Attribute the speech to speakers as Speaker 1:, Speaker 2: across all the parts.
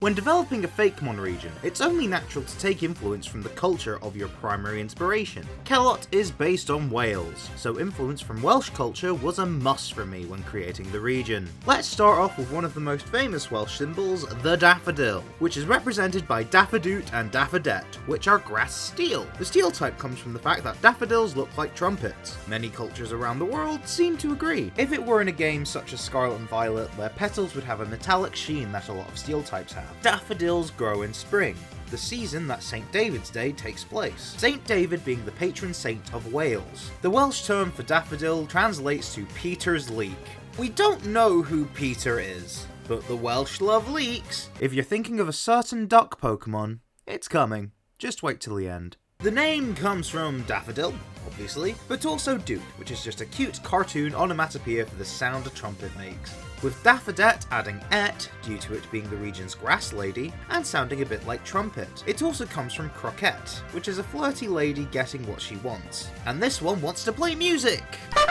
Speaker 1: When developing a Fakemon region, it's only natural to take influence from the culture of your primary inspiration. Kelot is based on Wales, so influence from Welsh culture was a must for me when creating the region. Let's start off with one of the most famous Welsh symbols, the daffodil, which is represented by Daffodoot and Daffodette, which are grass steel. The steel type comes from the fact that daffodils look like trumpets. Many cultures around the world seem to agree. If it were in a game such as Scarlet and Violet, their petals would have a metallic sheen that a lot of steel types have. Daffodils grow in spring, the season that St. David's Day takes place. St. David being the patron saint of Wales. The Welsh term for daffodil translates to Peter's leek. We don't know who Peter is, but the Welsh love leeks. If you're thinking of a certain duck Pokémon, it's coming. Just wait till the end. The name comes from daffodil, obviously, but also doot, which is just a cute cartoon onomatopoeia for the sound a trumpet makes, with Daffodette adding et due to it being the region's grass lady and sounding a bit like trumpet. It also comes from croquette, which is a flirty lady getting what she wants, and this one wants to play music!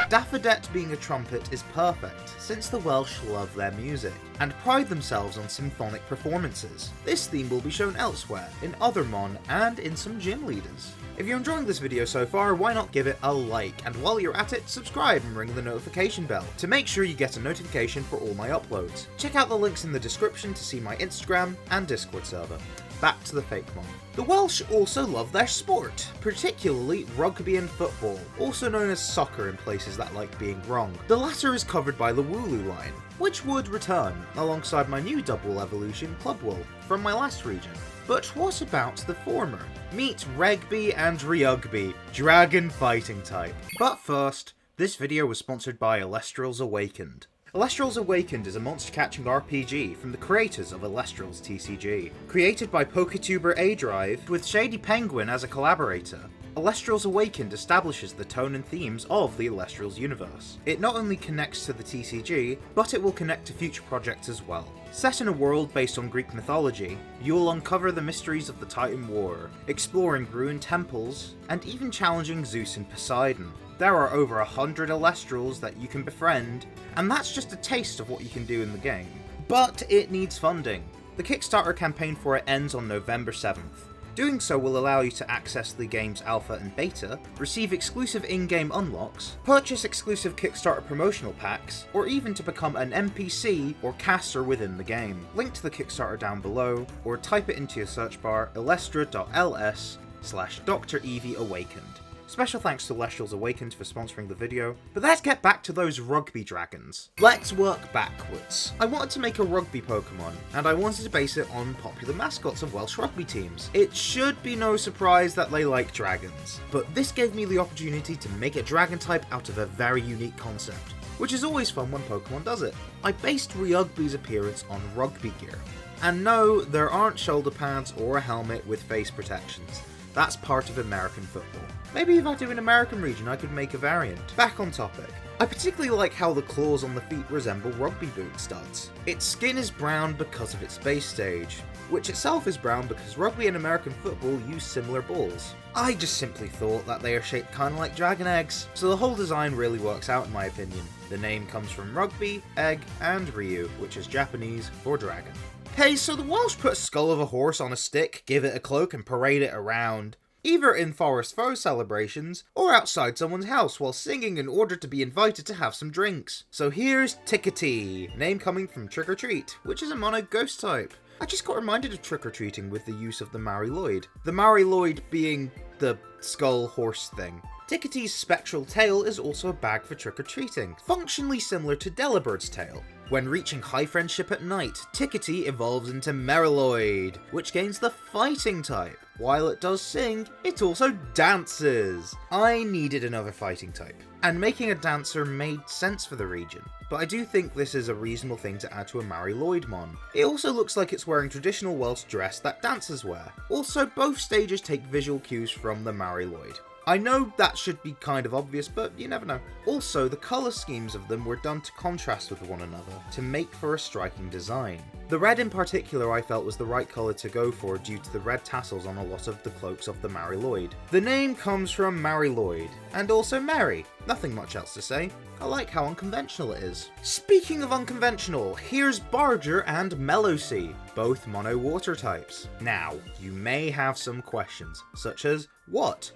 Speaker 1: Daffodette being a trumpet is perfect, since the Welsh love their music, and pride themselves on symphonic performances. This theme will be shown elsewhere, in other Mon, and in some gym leaders. If you're enjoying this video so far, why not give it a like, and while you're at it, subscribe and ring the notification bell to make sure you get a notification for all my uploads. Check out the links in the description to see my Instagram and Discord server. Back to the Fakemon. The Welsh also love their sport, particularly rugby and football, also known as soccer in places that like being wrong. The latter is covered by the Wooloo line, which would return, alongside my new double evolution Clubwool, from my last region. But what about the former? Meet Reggby and Ryugby, dragon fighting type. But first, this video was sponsored by Elestrals Awakened. Elestrals Awakened is a monster-catching RPG from the creators of Elestrals TCG. Created by PokeTuber A-Drive, with Shady Penguin as a collaborator, Elestrals Awakened establishes the tone and themes of the Elestrals universe. It not only connects to the TCG, but it will connect to future projects as well. Set in a world based on Greek mythology, you'll uncover the mysteries of the Titan War, exploring ruined temples, and even challenging Zeus and Poseidon. There are over 100 Elestrals that you can befriend, and that's just a taste of what you can do in the game. But it needs funding. The Kickstarter campaign for it ends on November 7th. Doing so will allow you to access the game's alpha and beta, receive exclusive in-game unlocks, purchase exclusive Kickstarter promotional packs, or even to become an NPC or caster within the game. Link to the Kickstarter down below, or type it into your search bar elestra.ls/Dr. Eevee Awakened. Special thanks to Elestrals Awakened for sponsoring the video, but let's get back to those rugby dragons. Let's work backwards. I wanted to make a rugby Pokemon, and I wanted to base it on popular mascots of Welsh rugby teams. It should be no surprise that they like dragons, but this gave me the opportunity to make a dragon type out of a very unique concept, which is always fun when Pokemon does it. I based Ryugby's appearance on rugby gear. And no, there aren't shoulder pads or a helmet with face protections. That's part of American football. Maybe if I do an American region I could make a variant. Back on topic. I particularly like how the claws on the feet resemble rugby boot studs. Its skin is brown because of its base stage, which itself is brown because rugby and American football use similar balls. I just simply thought that they are shaped kinda like dragon eggs, so the whole design really works out in my opinion. The name comes from rugby, egg, and Ryu, which is Japanese for dragon. Hey, so the Welsh put a skull of a horse on a stick, give it a cloak, and parade it around, either in Forest Foe celebrations, or outside someone's house while singing in order to be invited to have some drinks. So here's Tickotee, name coming from Trick or Treat, which is a mono ghost type. I just got reminded of trick-or-treating with the use of the Merrilloyd. The Merrilloyd being the skull horse thing. Tickotee's spectral tail is also a bag for trick-or-treating, functionally similar to Delabird's tail. When reaching high friendship at night, Tickotee evolves into Merrilloyd, which gains the fighting type. While it does sing, it also dances. I needed another fighting type, and making a dancer made sense for the region, but I do think this is a reasonable thing to add to a Merrilloyd mon. It also looks like it's wearing traditional Welsh dress that dancers wear. Also, both stages take visual cues from the Merrilloyd. I know that should be kind of obvious, but you never know. Also, the colour schemes of them were done to contrast with one another, to make for a striking design. The red in particular I felt was the right colour to go for due to the red tassels on a lot of the cloaks of the Merrilloyd. The name comes from Merrilloyd, and also Merry. Nothing much else to say. I like how unconventional it is. Speaking of unconventional, here's Bardger and Mellosea, both mono water types. Now, you may have some questions, such as what?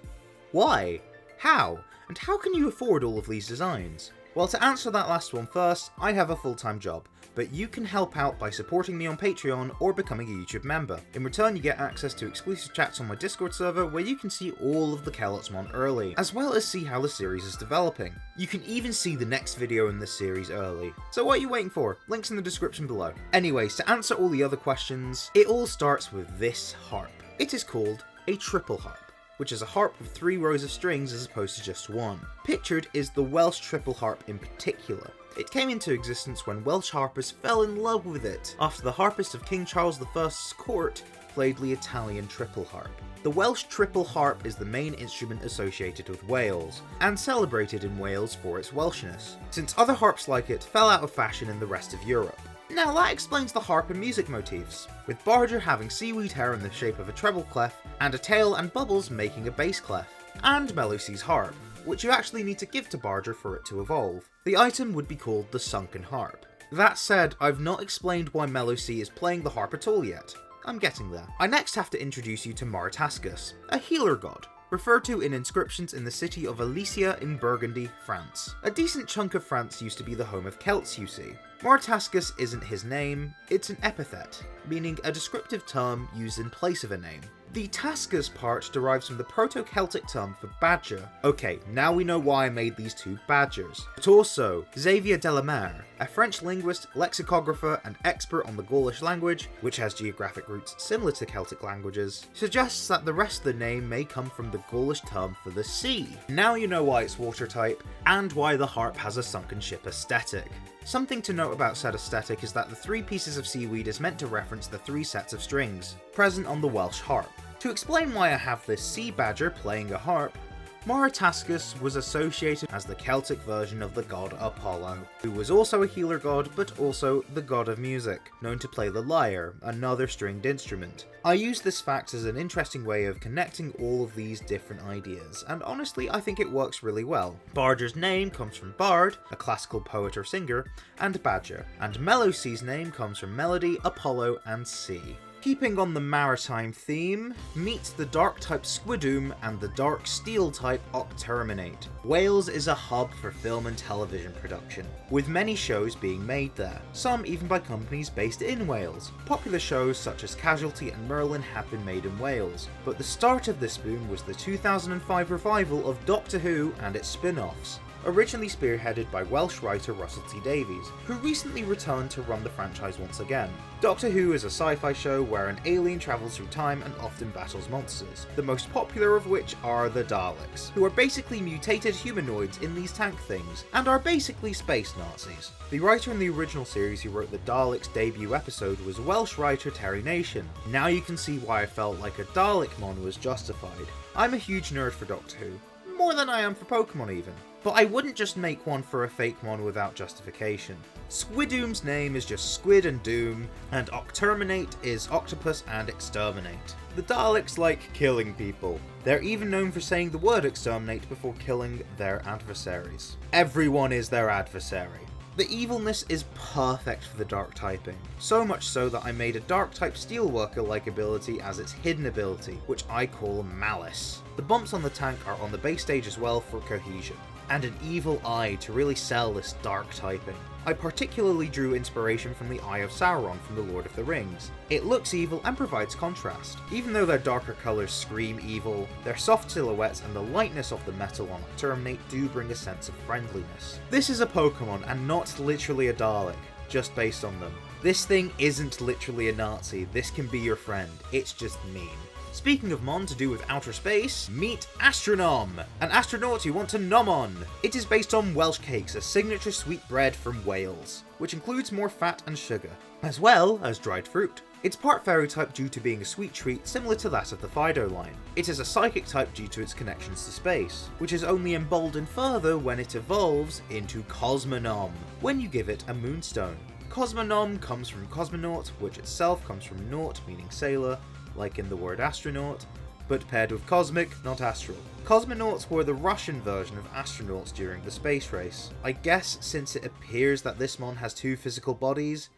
Speaker 1: Why? How? And how can you afford all of these designs? Well, to answer that last one first, I have a full-time job, but you can help out by supporting me on Patreon or becoming a YouTube member. In return, you get access to exclusive chats on my Discord server where you can see all of the Kelots mon early, as well as see how the series is developing. You can even see the next video in this series early. So what are you waiting for? Links in the description below. Anyways, to answer all the other questions, it all starts with this harp. It is called a triple harp, which is a harp with 3 rows of strings as opposed to just 1. Pictured is the Welsh triple harp in particular. It came into existence when Welsh harpers fell in love with it, after the harpist of King Charles I's court played the Italian triple harp. The Welsh triple harp is the main instrument associated with Wales, and celebrated in Wales for its Welshness, since other harps like it fell out of fashion in the rest of Europe. Now that explains the harp and music motifs, with Bardger having seaweed hair in the shape of a treble clef, and a tail and bubbles making a bass clef, and Mellosea's harp, which you actually need to give to Bardger for it to evolve. The item would be called the Sunken Harp. That said, I've not explained why Mellosea is playing the harp at all yet. I'm getting there. I next have to introduce you to Maritascus, a healer god, referred to in inscriptions in the city of Mellosea in Burgundy, France. A decent chunk of France used to be the home of Celts, you see. Maritascus isn't his name, it's an epithet, meaning a descriptive term used in place of a name. The Tascus part derives from the Proto-Celtic term for badger. Okay, now we know why I made these two badgers. But also, Xavier Delamere, a French linguist, lexicographer, and expert on the Gaulish language, which has geographic roots similar to Celtic languages, suggests that the rest of the name may come from the Gaulish term for the sea. Now you know why it's water type, and why the harp has a sunken ship aesthetic. Something to note about said aesthetic is that the 3 pieces of seaweed is meant to reference the 3 sets of strings present on the Welsh harp. To explain why I have this sea badger playing a harp, Maritascus was associated as the Celtic version of the god Apollo, who was also a healer god but also the god of music, known to play the lyre, another stringed instrument. I use this fact as an interesting way of connecting all of these different ideas, and honestly I think it works really well. Bardger's name comes from Bard, a classical poet or singer, and badger, and Mellosea's name comes from melody, Apollo, and sea. Keeping on the maritime theme, meet the dark type Squidoom and the dark steel type Octerminate. Wales is a hub for film and television production, with many shows being made there, some even by companies based in Wales. Popular shows such as Casualty and Merlin have been made in Wales, but the start of this boom was the 2005 revival of Doctor Who and its spin-offs, originally spearheaded by Welsh writer Russell T Davies, who recently returned to run the franchise once again. Doctor Who is a sci-fi show where an alien travels through time and often battles monsters, the most popular of which are the Daleks, who are basically mutated humanoids in these tank things, and are basically space Nazis. The writer in the original series who wrote the Daleks' debut episode was Welsh writer Terry Nation. Now you can see why I felt like a Dalekmon was justified. I'm a huge nerd for Doctor Who, more than I am for Pokémon even. But I wouldn't just make one for a fake mon without justification. Squidoom's name is just Squid and Doom, and Octerminate is Octopus and Exterminate. The Daleks like killing people. They're even known for saying the word exterminate before killing their adversaries. Everyone is their adversary. The evilness is perfect for the dark typing, so much so that I made a dark type steelworker-like ability as its hidden ability, which I call Malice. The bumps on the tank are on the base stage as well for cohesion, and an evil eye to really sell this dark typing. I particularly drew inspiration from the Eye of Sauron from The Lord of the Rings. It looks evil and provides contrast. Even though their darker colours scream evil, their soft silhouettes and the lightness of the metal on Octerminate do bring a sense of friendliness. This is a Pokemon and not literally a Dalek, just based on them. This thing isn't literally a Nazi, this can be your friend, it's just mean. Speaking of mon to do with outer space, meet Astronom, an astronaut you want to nom on. It is based on Welsh cakes, a signature sweet bread from Wales, which includes more fat and sugar, as well as dried fruit. It's part fairy type due to being a sweet treat similar to that of the Fido line. It is a psychic type due to its connections to space, which is only emboldened further when it evolves into Cosmonom, when you give it a moonstone. Cosmonom comes from cosmonaut, which itself comes from naut, meaning sailor, like in the word astronaut, but paired with cosmic, not astral. Cosmonauts were the Russian version of astronauts during the space race. I guess since it appears that this mon has 2 physical bodies,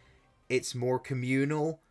Speaker 1: it's more communal,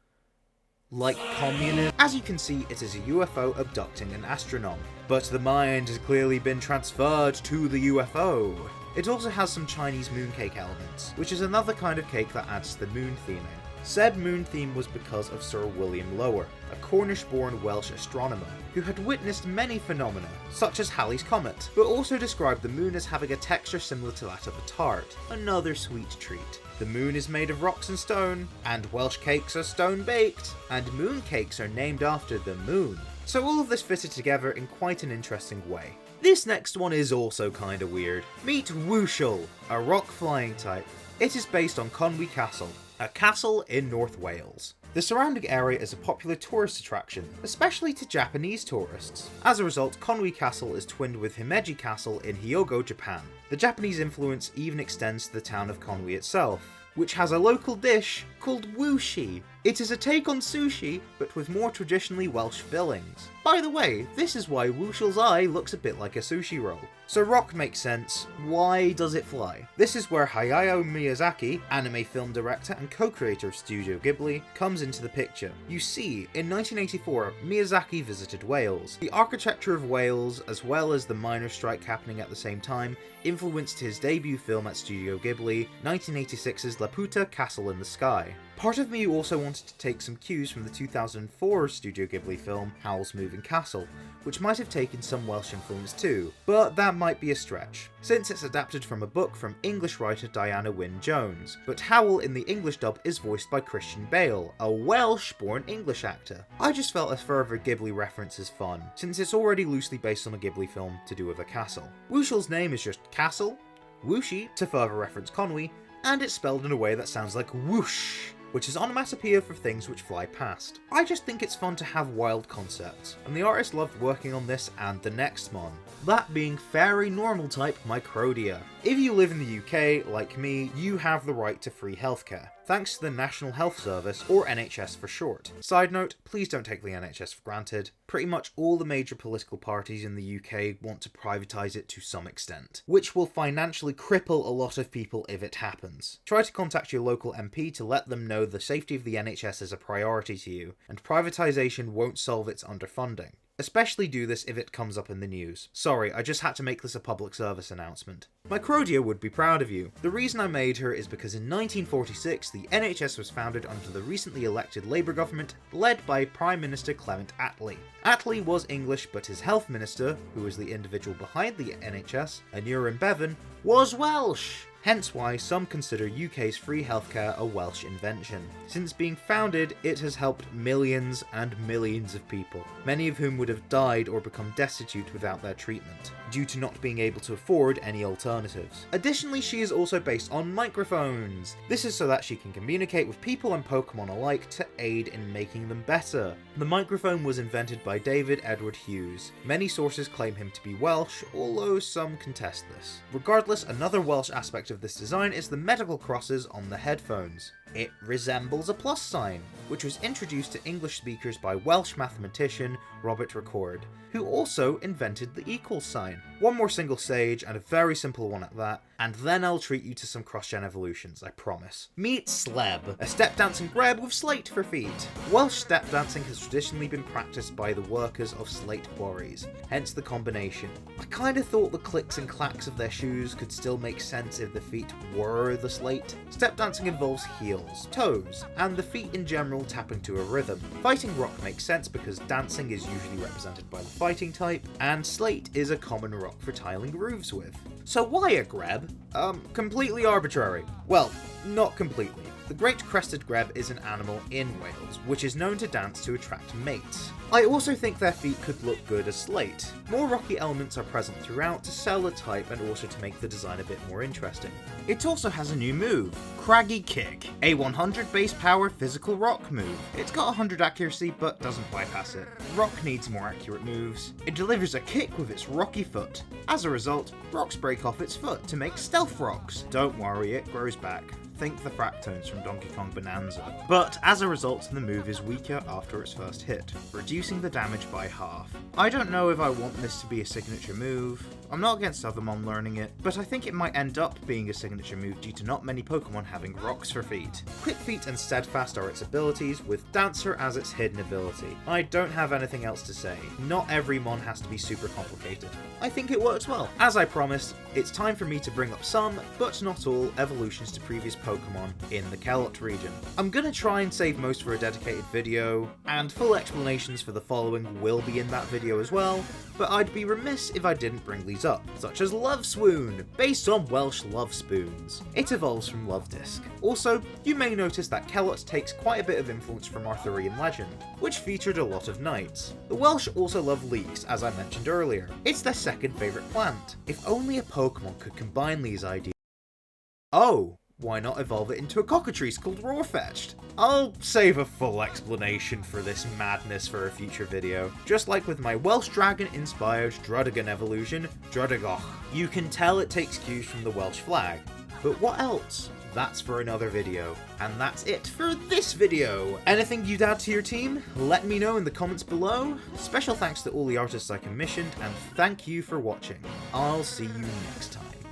Speaker 1: like communism. As you can see, it is a UFO abducting an astronom, but the mind has clearly been transferred to the UFO. It also has some Chinese mooncake elements, which is another kind of cake that adds to the moon theming. Said moon theme was because of Sir William Lower, a Cornish-born Welsh astronomer, who had witnessed many phenomena, such as Halley's Comet, but also described the moon as having a texture similar to that of a tart, another sweet treat. The moon is made of rocks and stone, and Welsh cakes are stone-baked, and mooncakes are named after the moon. So all of this fitted together in quite an interesting way. This next one is also kinda weird. Meet Wooshle, a rock flying type. It is based on Conwy Castle, a castle in North Wales. The surrounding area is a popular tourist attraction, especially to Japanese tourists. As a result, Conwy Castle is twinned with Himeji Castle in Hyogo, Japan. The Japanese influence even extends to the town of Conwy itself, which has a local dish called Wooshle. It is a take on sushi, but with more traditionally Welsh fillings. By the way, this is why Wooshle's eye looks a bit like a sushi roll. So rock makes sense, why does it fly? This is where Hayao Miyazaki, anime film director and co-creator of Studio Ghibli, comes into the picture. You see, in 1984, Miyazaki visited Wales. The architecture of Wales, as well as the miners' strike happening at the same time, influenced his debut film at Studio Ghibli, 1986's Laputa Castle in the Sky. Part of me also wanted to take some cues from the 2004 Studio Ghibli film Howl's Moving Castle, which might have taken some Welsh influence too, but that might be a stretch, since it's adapted from a book from English writer Diana Wynne Jones, but Howl in the English dub is voiced by Christian Bale, a Welsh-born English actor. I just felt a further Ghibli reference is fun, since it's already loosely based on a Ghibli film to do with a castle. Wooshle's name is just Castle, Wooshy to further reference Conwy, and it's spelled in a way that sounds like whoosh, which is onomatopoeia for things which fly past. I just think it's fun to have wild concepts, and the artist loved working on this and the next mon, that being fairy normal type Microdia. If you live in the UK, like me, you have the right to free healthcare, thanks to the National Health Service, or NHS for short. Side note, please don't take the NHS for granted. Pretty much all the major political parties in the UK want to privatise it to some extent, which will financially cripple a lot of people if it happens. Try to contact your local MP to let them know the safety of the NHS is a priority to you, and privatisation won't solve its underfunding. Especially do this if it comes up in the news. Sorry, I just had to make this a public service announcement. Microdia would be proud of you. The reason I made her is because in 1946 the NHS was founded under the recently elected Labour government led by Prime Minister Clement Attlee. Attlee was English, but his health minister, who was the individual behind the NHS, Aneurin Bevan, was Welsh. Hence why some consider UK's free healthcare a Welsh invention. Since being founded, it has helped millions and millions of people, many of whom would have died or become destitute without their treatment, due to not being able to afford any alternatives. Additionally, she is also based on microphones. This is so that she can communicate with people and Pokémon alike to aid in making them better. The microphone was invented by David Edward Hughes. Many sources claim him to be Welsh, although some contest this. Regardless, another Welsh aspect of this design is the medical crosses on the headphones. It resembles a plus sign, which was introduced to English speakers by Welsh mathematician Robert Record, who also invented the equal sign. One more single stage, and a very simple one at that, and then I'll treat you to some cross-gen evolutions, I promise. Meet Slebe, a step-dancing greb with Slate for feet. Welsh step dancing has traditionally been practiced by the workers of Slate quarries, hence the combination. I kinda thought the clicks and clacks of their shoes could still make sense if the feet were the slate. Step dancing involves heels, toes, and the feet in general tapping to a rhythm. Fighting rock makes sense because dancing is usually represented by the fighting type, and slate is a common rock for tiling roofs with. So why a greb? Completely arbitrary. Well, not completely. The Great Crested Grebe is an animal in Wales, which is known to dance to attract mates. I also think their feet could look good as Slate. More rocky elements are present throughout to sell the type and also to make the design a bit more interesting. It also has a new move, Craggy Kick, a 100 base power physical rock move. It's got 100 accuracy but doesn't bypass it. Rock needs more accurate moves. It delivers a kick with its rocky foot. As a result, rocks break off its foot to make stealth rocks. Don't worry, it grows back. Think the Fractones from Donkey Kong Bonanza. But as a result, the move is weaker after its first hit, reducing the damage by half. I don't know if I want this to be a signature move. I'm not against other Mon learning it, but I think it might end up being a signature move due to not many Pokemon having rocks for feet. Quick Feet and Steadfast are its abilities, with Dancer as its hidden ability. I don't have anything else to say. Not every Mon has to be super complicated. I think it works well. As I promised, it's time for me to bring up some, but not all, evolutions to previous Pokemon in the Kelot region. I'm gonna try and save most for a dedicated video, and full explanations for the following will be in that video as well, but I'd be remiss if I didn't bring these up, such as Love Swoon, based on Welsh Love Spoons. It evolves from Love Disc. Also, you may notice that Kelot takes quite a bit of influence from Arthurian legend, which featured a lot of knights. The Welsh also love leeks, as I mentioned earlier. It's their second favourite plant. If only a Pokemon could combine these ideas. Oh! Why not evolve it into a cockatrice called Roarfetch'd? I'll save a full explanation for this madness for a future video. Just like with my Welsh Dragon-inspired Drudigan evolution, Drudigoch. You can tell it takes cues from the Welsh flag. But what else? That's for another video. And that's it for this video! Anything you'd add to your team? Let me know in the comments below. Special thanks to all the artists I commissioned, and thank you for watching. I'll see you next time.